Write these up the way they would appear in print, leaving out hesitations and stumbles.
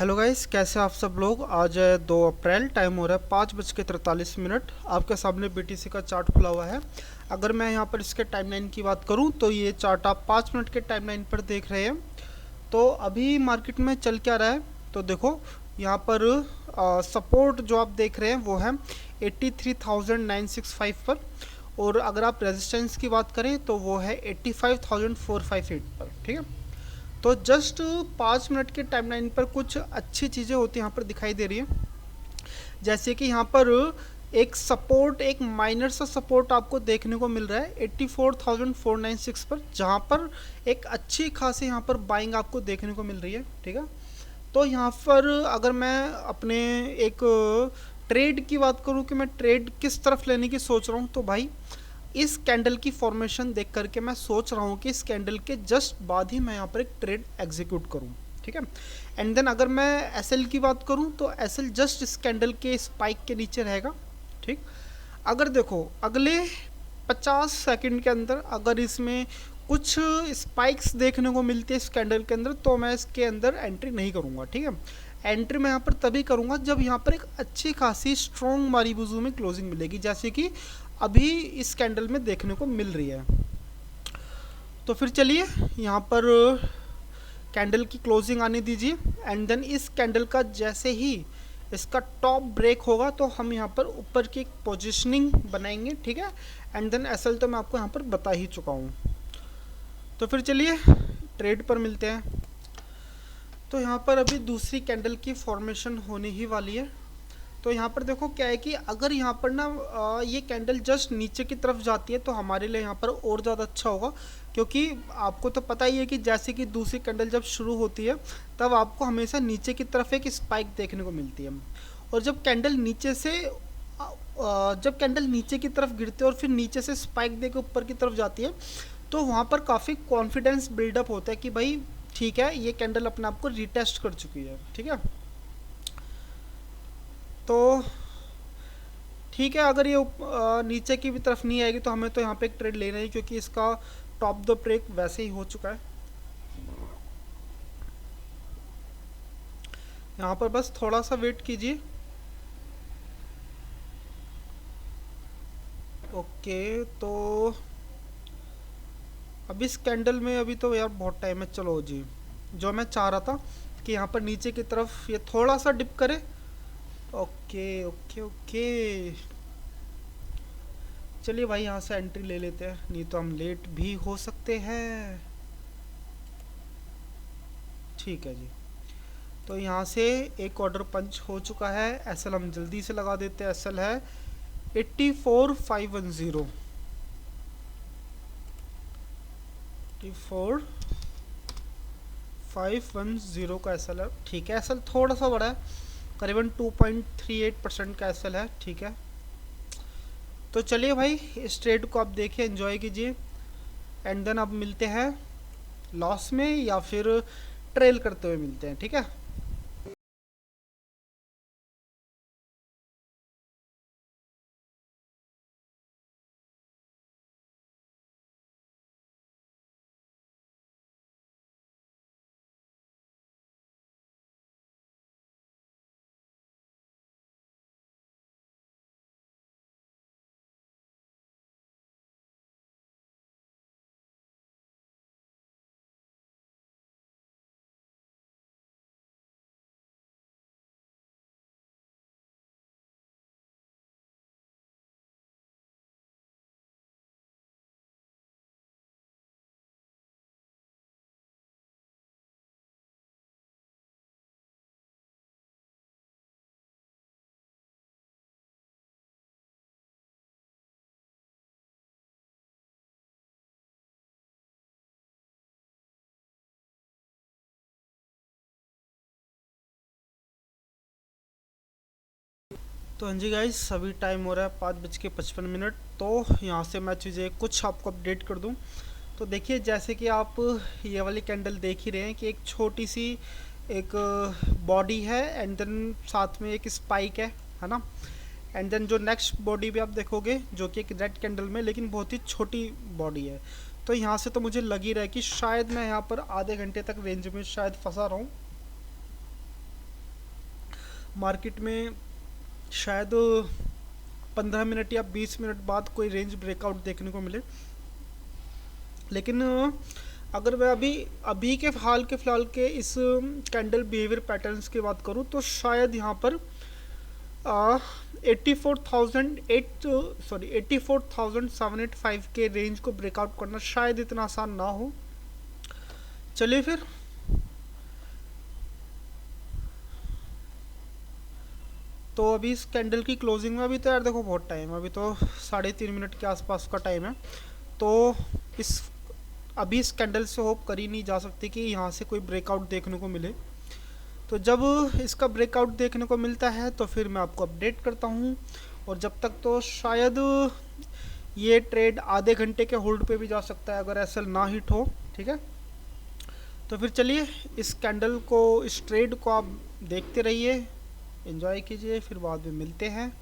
Hello guys, कैसे आप सब लोग। आज है 2 अप्रैल, टाइम हो रहा है 5:43 आपके सामने बीटीसी का चार्ट खुला हुआ है। अगर मैं यहाँ पर इसके टाइमलाइन की बात करूँ तो ये चार्ट आप 5 मिनट के टाइमलाइन पर देख रहे हैं। तो अभी मार्केट में चल क्या रहा है, तो देखो यहाँ पर सपोर्ट जो आप देख रहे हैं वो है 83,965 पर, और अगर आप रेजिस्टेंस की बात करें तो वो है 85,458 पर। ठीक है, तो जस्ट 5 मिनट के टाइमलाइन पर कुछ अच्छी चीज़ें होती यहाँ पर दिखाई दे रही है। जैसे कि यहाँ पर एक सपोर्ट, एक माइनर सा सपोर्ट आपको देखने को मिल रहा है 84,496 पर, जहाँ पर एक अच्छी खासी यहाँ पर बाइंग आपको देखने को मिल रही है। ठीक है, तो यहाँ पर अगर मैं अपने एक ट्रेड की बात करूँ कि मैं ट्रेड किस तरफ लेने की सोच रहा हूँ, तो भाई इस कैंडल की फॉर्मेशन देख करके मैं सोच रहा हूँ कि इस कैंडल के जस्ट बाद ही मैं यहाँ पर एक ट्रेड एग्जीक्यूट करूँ। ठीक है, एंड देन अगर मैं एसएल की बात करूँ तो एसएल जस्ट इस कैंडल के स्पाइक के नीचे रहेगा। ठीक, अगर देखो अगले 50 सेकंड के अंदर अगर इसमें कुछ स्पाइक्स देखने को मिलती है इस कैंडल के अंदर, तो मैं इसके अंदर एंट्री नहीं करूँगा। ठीक है, एंट्री मैं यहाँ पर तभी करूँगा जब यहाँ पर एक अच्छी खासी स्ट्रॉन्ग मारीबुजू में क्लोजिंग मिलेगी, जैसे कि अभी इस कैंडल में देखने को मिल रही है। तो फिर चलिए यहाँ पर कैंडल की क्लोजिंग आने दीजिए, एंड देन इस कैंडल का जैसे ही इसका टॉप ब्रेक होगा तो हम यहाँ पर ऊपर की एक पोजिशनिंग बनाएंगे। ठीक है, एंड देन एसएल तो मैं आपको यहाँ पर बता ही चुका हूँ। तो फिर चलिए ट्रेड पर मिलते हैं। तो यहाँ पर अभी दूसरी कैंडल की फॉर्मेशन होने ही वाली है। तो यहाँ पर देखो क्या है कि अगर यहाँ पर ना ये कैंडल जस्ट नीचे की तरफ जाती है तो हमारे लिए यहाँ पर और ज़्यादा अच्छा होगा, क्योंकि आपको तो पता ही है कि जैसे कि दूसरी कैंडल जब शुरू होती है तब आपको हमेशा नीचे की तरफ एक स्पाइक देखने को मिलती है, और जब कैंडल नीचे से जब कैंडल नीचे की तरफ गिरती है और फिर नीचे से स्पाइक देकर ऊपर की तरफ जाती है, तो वहाँ पर काफ़ी कॉन्फिडेंस बिल्डअप होता है कि भाई ठीक है, ये कैंडल अपने आप को रिटेस्ट कर चुकी है। ठीक है, तो ठीक है, अगर ये नीचे की भी तरफ नहीं आएगी तो हमें तो यहाँ पे एक ट्रेड लेना ही, क्योंकि इसका टॉप द ब्रेक वैसे ही हो चुका है। यहाँ पर बस थोड़ा सा वेट कीजिए। ओके, तो अब इस कैंडल में अभी तो यार बहुत टाइम है। चलो जी, जो मैं चाह रहा था कि यहाँ पर नीचे की तरफ ये थोड़ा सा डिप करे। ओके ओके ओके, चलिए भाई यहाँ से एंट्री ले लेते हैं, नहीं तो हम लेट भी हो सकते हैं। ठीक है जी, तो यहाँ से एक ऑर्डर पंच हो चुका है। एसएल हम जल्दी से लगा देते हैं। एसएल है 84,510, 84,510 का एसएल है। ठीक है, एसएल थोड़ा सा बड़ा है, करीबन 2.38% का एसएल है। ठीक है, तो चलिए भाई इस ट्रेड को आप देखिए, एंजॉय कीजिए, एंड देन अब मिलते हैं लॉस में या फिर ट्रेल करते हुए मिलते हैं। ठीक है, तो हाँ जी गाइस, अभी टाइम हो रहा है 5:55। तो यहाँ से मैं चीज़ें कुछ आपको अपडेट कर दूँ। तो देखिए, जैसे कि आप ये वाली कैंडल देख ही रहे हैं कि एक छोटी सी एक बॉडी है, एंड देन साथ में एक स्पाइक है ना। एंड देन जो नेक्स्ट बॉडी भी आप देखोगे जो कि एक रेड कैंडल में, लेकिन बहुत ही छोटी बॉडी है। तो यहाँ से तो मुझे लग ही रहा है कि शायद मैं यहाँ पर आधे घंटे तक रेंज में शायद फंसा रहा हूँ। मार्केट में शायद 15 मिनट या 20 मिनट बाद कोई रेंज ब्रेकआउट देखने को मिले। लेकिन अगर मैं अभी अभी के फ़िलहाल के इस कैंडल बिहेवियर पैटर्न्स की बात करूं तो शायद यहाँ पर 84,785 के रेंज को ब्रेकआउट करना शायद इतना आसान ना हो। चलिए फिर तो अभी इस कैंडल की क्लोजिंग में अभी तो यार देखो बहुत टाइम है, अभी तो 3.5 मिनट के आसपास का टाइम है। तो इस अभी इस कैंडल से होप करी नहीं जा सकती कि यहाँ से कोई ब्रेकआउट देखने को मिले। तो जब इसका ब्रेकआउट देखने को मिलता है तो फिर मैं आपको अपडेट करता हूँ। और जब तक तो शायद ये ट्रेड आधे घंटे के होल्ड पे भी जा सकता है अगर एसएल ना हिट हो। ठीक है, तो फिर चलिए इस कैंडल को, इस ट्रेड को आप देखते रहिए, एंजॉय कीजिए, फिर बाद में मिलते हैं।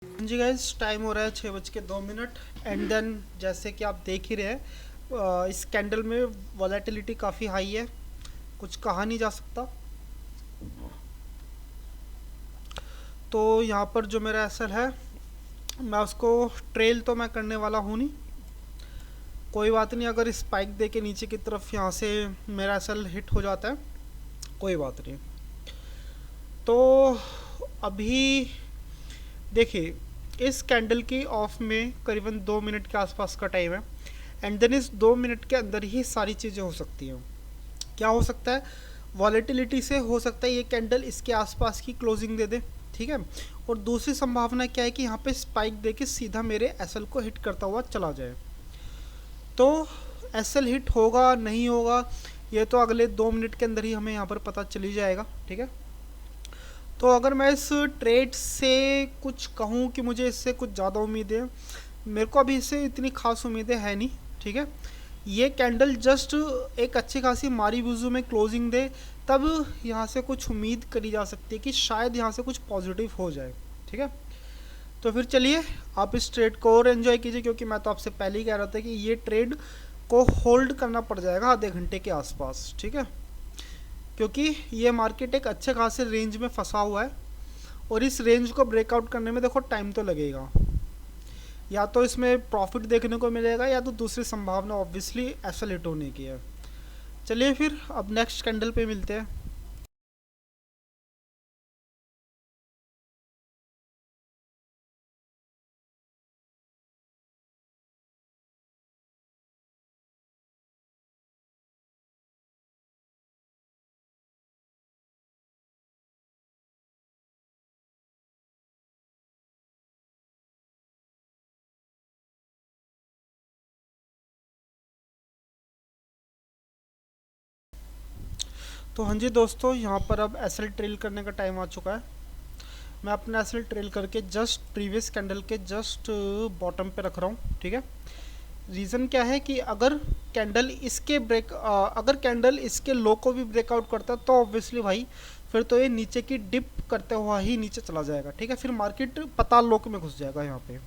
जी गाइस, टाइम हो रहा है 6:02। एंड देन जैसे कि आप देख ही रहे हैं इस कैंडल में वॉलेटिलिटी काफ़ी हाई है, कुछ कहा नहीं जा सकता। तो यहाँ पर जो मेरा एसएल है मैं उसको ट्रेल तो मैं करने वाला हूँ नहीं, कोई बात नहीं। अगर स्पाइक दे के नीचे की तरफ यहाँ से मेरा एसएल हिट हो जाता है कोई बात नहीं। तो अभी देखिए इस कैंडल की ऑफ में करीबन 2 मिनट के आसपास का टाइम है। एंड देन इस 2 मिनट के अंदर ही सारी चीज़ें हो सकती हैं। क्या हो सकता है? वॉलेटिलिटी से हो सकता है ये कैंडल इसके आसपास की क्लोजिंग दे दे, ठीक है। और दूसरी संभावना क्या है कि यहाँ पे स्पाइक दे के सीधा मेरे एसएल को हिट करता हुआ चला जाए। तो एसएल हिट होगा नहीं होगा ये तो अगले 2 मिनट के अंदर ही हमें यहाँ पर पता चली जाएगा, ठीक है। तो अगर मैं इस ट्रेड से कुछ कहूँ कि मुझे इससे कुछ ज़्यादा उम्मीद है, मेरे को अभी इससे इतनी खास उम्मीदें है नहीं, ठीक है। ये कैंडल जस्ट एक अच्छी खासी मारी बुजू में क्लोजिंग दे तब यहाँ से कुछ उम्मीद करी जा सकती है कि शायद यहाँ से कुछ पॉजिटिव हो जाए, ठीक है। तो फिर चलिए आप इस ट्रेड को और एंजॉय कीजिए, क्योंकि मैं तो आपसे पहले ही कह रहा था कि ये ट्रेड को होल्ड करना पड़ जाएगा आधे घंटे के आसपास, ठीक है। क्योंकि ये मार्केट एक अच्छे खासे रेंज में फंसा हुआ है और इस रेंज को ब्रेकआउट करने में देखो टाइम तो लगेगा। या तो इसमें प्रॉफिट देखने को मिलेगा या तो दूसरी संभावना ऑब्वियसली एसएल हिट होने की है। चलिए फिर अब नेक्स्ट कैंडल पे मिलते हैं। तो हाँ जी दोस्तों, यहाँ पर अब एसएल ट्रेल करने का टाइम आ चुका है। मैं अपना एसएल ट्रेल करके जस्ट प्रीवियस कैंडल के जस्ट बॉटम पे रख रहा हूँ, ठीक है। रीज़न क्या है कि अगर कैंडल इसके लो को भी ब्रेकआउट करता है तो ऑब्वियसली भाई फिर तो ये नीचे की डिप करते हुआ ही नीचे चला जाएगा, ठीक है। फिर मार्केट पाताल लोक में घुस जाएगा यहाँ पे।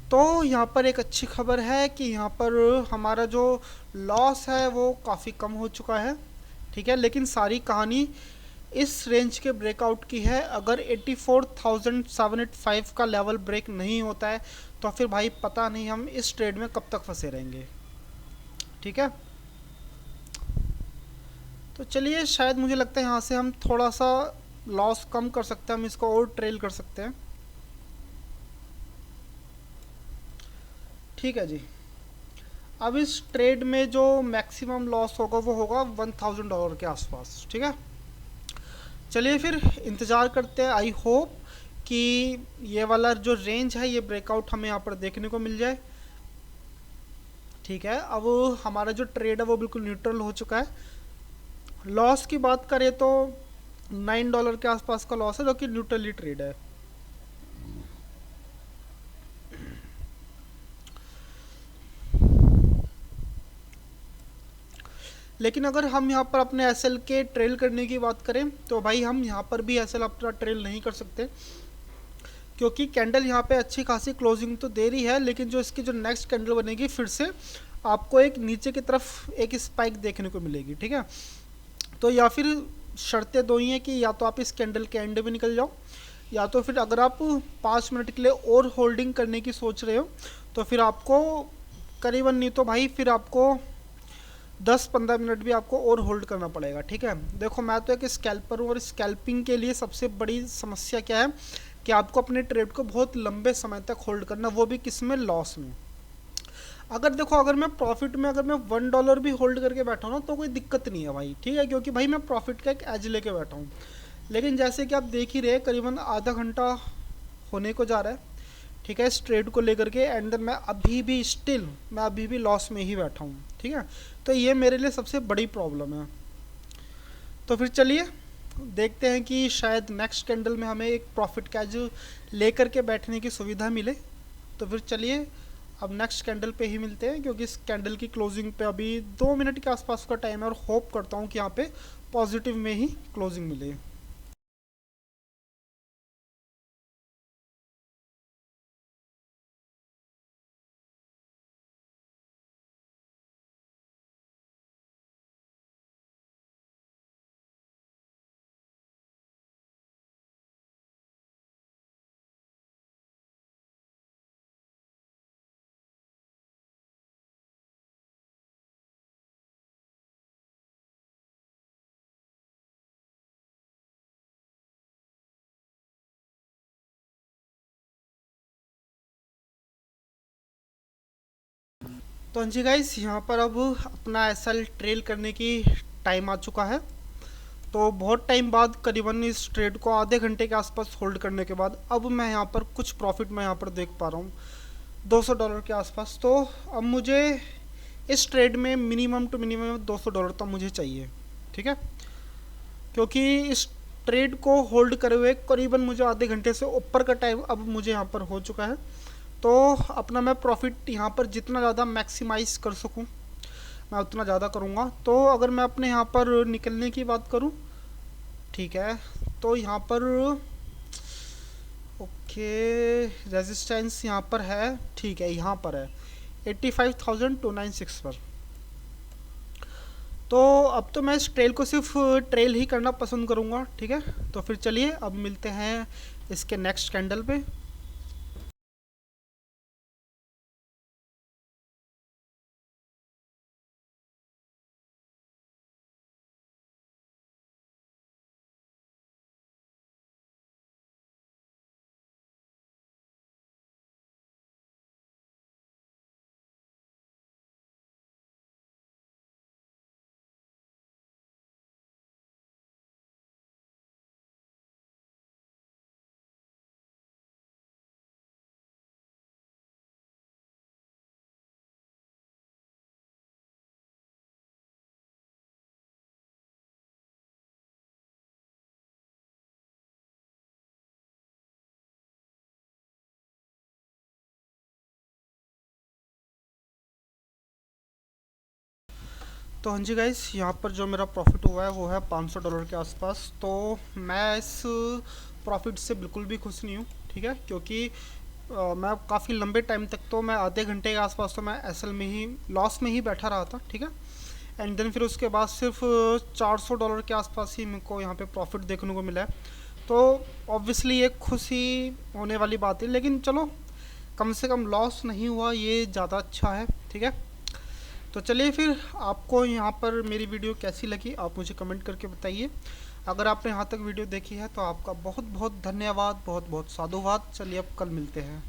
तो यहाँ पर एक अच्छी खबर है कि यहाँ पर हमारा जो लॉस है वो काफ़ी कम हो चुका है, ठीक है। लेकिन सारी कहानी इस रेंज के ब्रेकआउट की है। अगर 84,785 का लेवल ब्रेक नहीं होता है तो फिर भाई पता नहीं हम इस ट्रेड में कब तक फंसे रहेंगे, ठीक है। तो चलिए शायद मुझे लगता है यहाँ से हम थोड़ा सा लॉस कम कर सकते हैं, हम इसको और ट्रेल कर सकते हैं, ठीक है जी। अब इस ट्रेड में जो मैक्सिमम लॉस होगा वो होगा $1,000 के आसपास, ठीक है। चलिए फिर इंतज़ार करते हैं। आई होप कि ये वाला जो रेंज है ये ब्रेकआउट हमें यहाँ पर देखने को मिल जाए। ठीक है, अब हमारा जो ट्रेड है वो बिल्कुल न्यूट्रल हो चुका है। लॉस की बात करें तो $9 के आसपास का लॉस है, जो कि न्यूट्रली ट्रेड है। लेकिन अगर हम यहाँ पर अपने एसएल के ट्रेल करने की बात करें तो भाई हम यहाँ पर भी एसएल अपना ट्रेल नहीं कर सकते, क्योंकि कैंडल यहाँ पे अच्छी खासी क्लोजिंग तो दे रही है, लेकिन जो इसकी जो नेक्स्ट कैंडल बनेगी फिर से आपको एक नीचे की तरफ एक स्पाइक देखने को मिलेगी। ठीक है, तो या फिर शर्तें दो ही हैं कि या तो आप इस कैंडल के एंड में निकल जाओ, या तो फिर अगर आप 5 मिनट के लिए और होल्डिंग करने की सोच रहे हो तो फिर आपको करीबन, नहीं तो भाई फिर आपको 10-15 मिनट भी आपको और होल्ड करना पड़ेगा। ठीक है, देखो मैं तो एक स्कैल्पर हूँ, और स्कैल्पिंग के लिए सबसे बड़ी समस्या क्या है कि आपको अपने ट्रेड को बहुत लंबे समय तक होल्ड करना, वो भी किस में, लॉस में। अगर देखो, अगर मैं प्रॉफिट में अगर मैं $1 भी होल्ड करके बैठा हूँ ना तो कोई दिक्कत नहीं है भाई। ठीक है, क्योंकि भाई मैं प्रॉफिट का एक एज लेके बैठा हूँ। लेकिन जैसे कि आप देख ही रहे, करीबन आधा घंटा होने को जा रहा है, ठीक है, इस ट्रेड को लेकर के, एंड मैं अभी भी लॉस में ही बैठा हूँ। ठीक है, तो ये मेरे लिए सबसे बड़ी प्रॉब्लम है। तो फिर चलिए देखते हैं कि शायद नेक्स्ट कैंडल में हमें एक प्रॉफिट कैच लेकर के बैठने की सुविधा मिले। तो फिर चलिए अब नेक्स्ट कैंडल पे ही मिलते हैं, क्योंकि इस कैंडल की क्लोजिंग पे अभी 2 मिनट के आसपास का टाइम है, और होप करता हूँ कि यहाँ पे पॉजिटिव में ही क्लोजिंग मिले। तो हाँ जी गाइस, यहाँ पर अब अपना एसएल ट्रेल करने की टाइम आ चुका है। तो बहुत टाइम बाद, करीबन इस ट्रेड को आधे घंटे के आसपास होल्ड करने के बाद, अब मैं यहाँ पर कुछ प्रॉफिट मैं यहाँ पर देख पा रहा हूँ $200 के आसपास। तो अब मुझे इस ट्रेड में मिनिमम टू मिनिमम $200 तो मुझे चाहिए। ठीक है, क्योंकि इस ट्रेड को होल्ड करे हुए करीबन मुझे आधे घंटे से ऊपर का टाइम अब मुझे यहाँ पर हो चुका है। तो अपना मैं प्रॉफिट यहाँ पर जितना ज़्यादा मैक्सिमाइज कर सकूँ मैं उतना ज़्यादा करूँगा। तो अगर मैं अपने यहाँ पर निकलने की बात करूँ, ठीक है, तो यहाँ पर ओके रेजिस्टेंस यहाँ पर है, ठीक है, यहाँ पर है 85,296 पर। तो अब तो मैं इस ट्रेल को सिर्फ ट्रेल ही करना पसंद करूँगा। ठीक है, तो फिर चलिए अब मिलते हैं इसके नेक्स्ट कैंडल पे। तो हाँ जी गाइस, यहाँ पर जो मेरा प्रॉफिट हुआ है वो है $500 के आसपास। तो मैं इस प्रॉफिट से बिल्कुल भी खुश नहीं हूँ। ठीक है, क्योंकि मैं काफ़ी लंबे टाइम तक, तो मैं आधे घंटे के आसपास तो मैं एसएल में ही लॉस में ही बैठा रहा था। ठीक है, एंड देन फिर उसके बाद सिर्फ $400 के आसपास ही मेरे को यहाँ पे प्रॉफिट देखने को मिला है। तो ऑब्वियसली ये खुशी होने वाली बात है, लेकिन चलो कम से कम लॉस नहीं हुआ, ये ज़्यादा अच्छा है। ठीक है, तो चलिए फिर आपको यहाँ पर मेरी वीडियो कैसी लगी आप मुझे कमेंट करके बताइए। अगर आपने यहाँ तक वीडियो देखी है तो आपका बहुत बहुत धन्यवाद, बहुत बहुत साधुवाद। चलिए अब कल मिलते हैं।